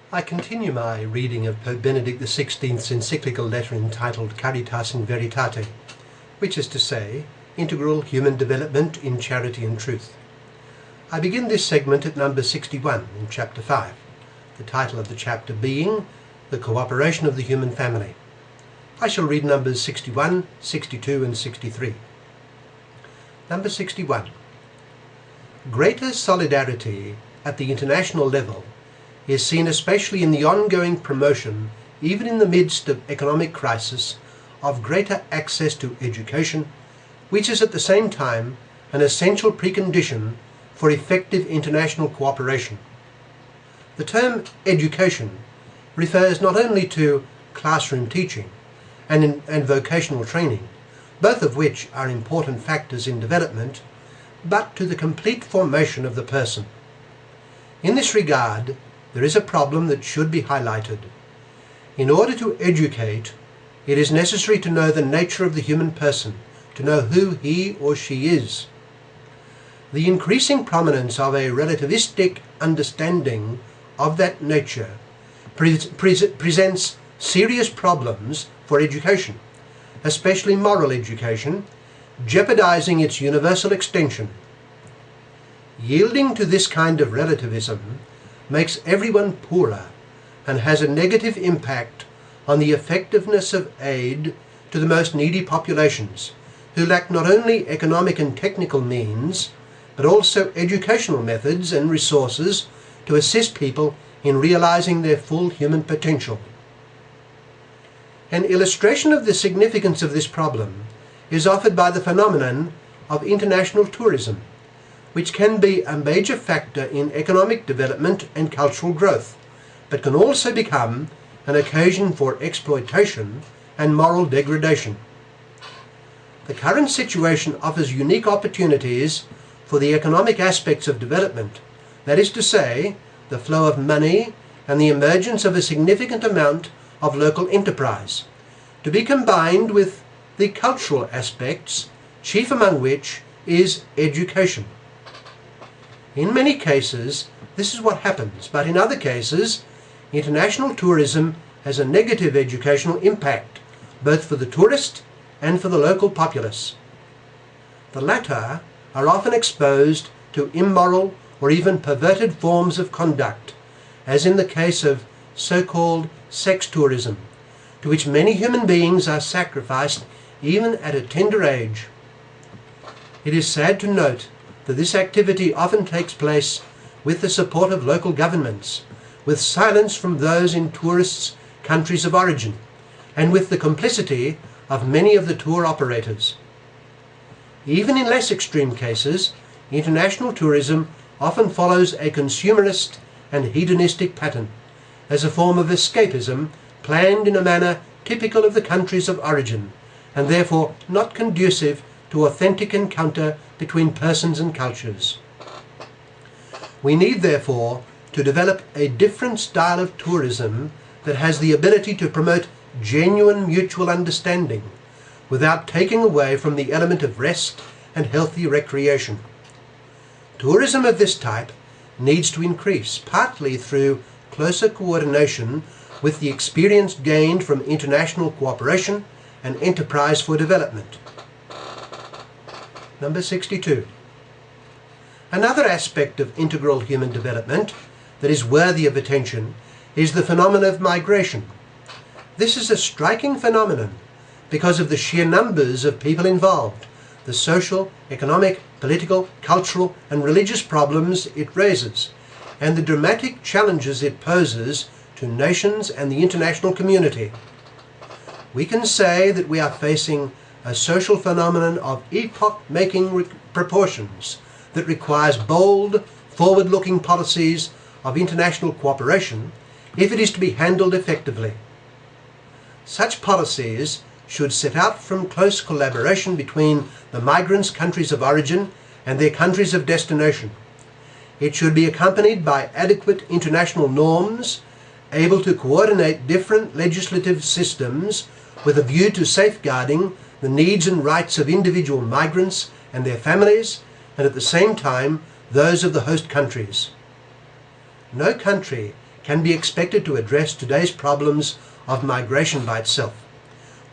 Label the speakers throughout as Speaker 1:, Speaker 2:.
Speaker 1: I continue my reading of Pope Benedict XVI's encyclical letter entitled Caritas in Veritate, which is to say, Integral Human Development in Charity and Truth. I begin this segment at number 61 in chapter 5, the title of the chapter being The Cooperation of the Human Family. I shall read numbers 61, 62 and 63. Number 61. Greater solidarity at the international level is seen especially in the ongoing promotion, even in the midst of economic crisis, of greater access to education, which is at the same time an essential precondition for effective international cooperation. The term education refers not only to classroom teaching and vocational training, both of which are important factors in development, but to the complete formation of the person. In this regard, there is a problem that should be highlighted. In order to educate, it is necessary to know the nature of the human person, to know who he or she is. The increasing prominence of a relativistic understanding of that nature presents serious problems for education, especially moral education, jeopardizing its universal extension. Yielding to this kind of relativism makes everyone poorer and has a negative impact on the effectiveness of aid to the most needy populations, who lack not only economic and technical means, but also educational methods and resources to assist people in realizing their full human potential. An illustration of the significance of this problem is offered by the phenomenon of international tourism, which can be a major factor in economic development and cultural growth, but can also become an occasion for exploitation and moral degradation. The current situation offers unique opportunities for the economic aspects of development, that is to say, the flow of money and the emergence of a significant amount of local enterprise, to be combined with the cultural aspects, chief among which is education. In many cases, this is what happens, but in other cases, international tourism has a negative educational impact, both for the tourist and for the local populace. The latter are often exposed to immoral or even perverted forms of conduct, as in the case of so-called sex tourism, to which many human beings are sacrificed even at a tender age. It is sad to note that this activity often takes place with the support of local governments, with silence from those in tourists' countries of origin, and with the complicity of many of the tour operators. Even in less extreme cases, international tourism often follows a consumerist and hedonistic pattern, as a form of escapism planned in a manner typical of the countries of origin, and therefore not conducive to authentic encounter between persons and cultures. We need, therefore, to develop a different style of tourism that has the ability to promote genuine mutual understanding without taking away from the element of rest and healthy recreation. Tourism of this type needs to increase, partly through closer coordination with the experience gained from international cooperation and enterprise for development. Number 62. Another aspect of integral human development that is worthy of attention is the phenomenon of migration. This is a striking phenomenon because of the sheer numbers of people involved, the social, economic, political, cultural and religious problems it raises, and the dramatic challenges it poses to nations and the international community. We can say that we are facing a social phenomenon of epoch-making proportions that requires bold, forward-looking policies of international cooperation if it is to be handled effectively. Such policies should set out from close collaboration between the migrants' countries of origin and their countries of destination. It should be accompanied by adequate international norms, able to coordinate different legislative systems with a view to safeguarding the needs and rights of individual migrants and their families, and at the same time those of the host countries. No country can be expected to address today's problems of migration by itself.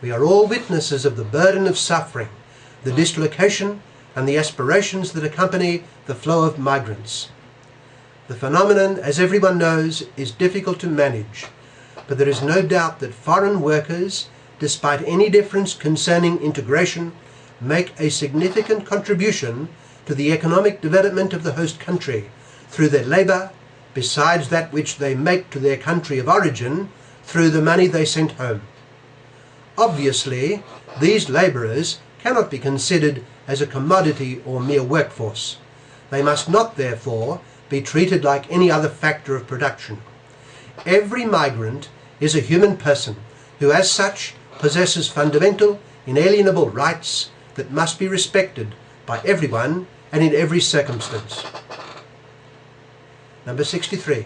Speaker 1: We are all witnesses of the burden of suffering, the dislocation and the aspirations that accompany the flow of migrants. The phenomenon, as everyone knows, is difficult to manage, but there is no doubt that foreign workers, despite any difference concerning integration, make a significant contribution to the economic development of the host country through their labour, besides that which they make to their country of origin through the money they send home. Obviously, these labourers cannot be considered as a commodity or mere workforce. They must not, therefore, be treated like any other factor of production. Every migrant is a human person who, as such, possesses fundamental, inalienable rights that must be respected by everyone and in every circumstance. Number 63.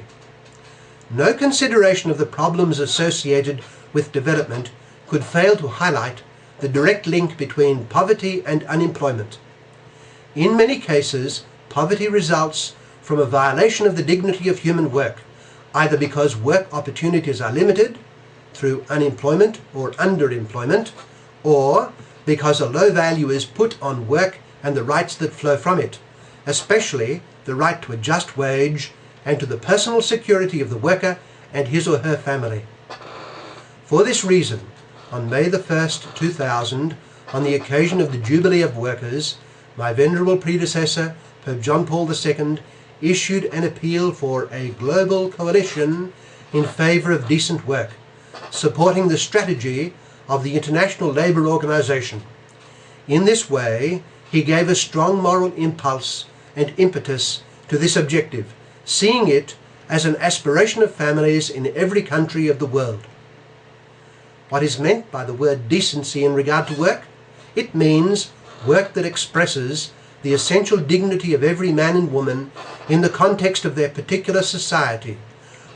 Speaker 1: No consideration of the problems associated with development could fail to highlight the direct link between poverty and unemployment. In many cases, poverty results from a violation of the dignity of human work, either because work opportunities are limited through unemployment or underemployment, or because a low value is put on work and the rights that flow from it, especially the right to a just wage and to the personal security of the worker and his or her family. For this reason, on May the 1st, 2000, on the occasion of the Jubilee of Workers, my venerable predecessor, Pope John Paul II, issued an appeal for a global coalition in favour of decent work, supporting the strategy of the International Labour Organization. In this way, he gave a strong moral impulse and impetus to this objective, seeing it as an aspiration of families in every country of the world. What is meant by the word decency in regard to work? It means work that expresses the essential dignity of every man and woman in the context of their particular society.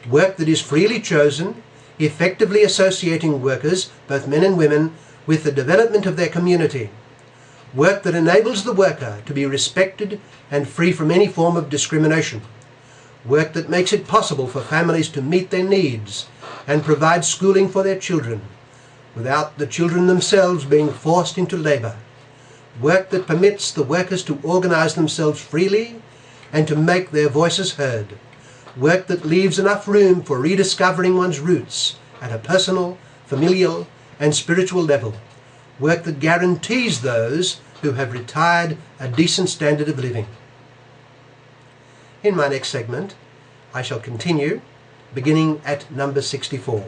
Speaker 1: Work that is freely chosen, effectively associating workers, both men and women, with the development of their community. Work that enables the worker to be respected and free from any form of discrimination. Work that makes it possible for families to meet their needs and provide schooling for their children, without the children themselves being forced into labour. Work that permits the workers to organise themselves freely and to make their voices heard. Work that leaves enough room for rediscovering one's roots at a personal, familial and spiritual level. Work that guarantees those who have retired a decent standard of living. In my next segment, I shall continue, beginning at number 64.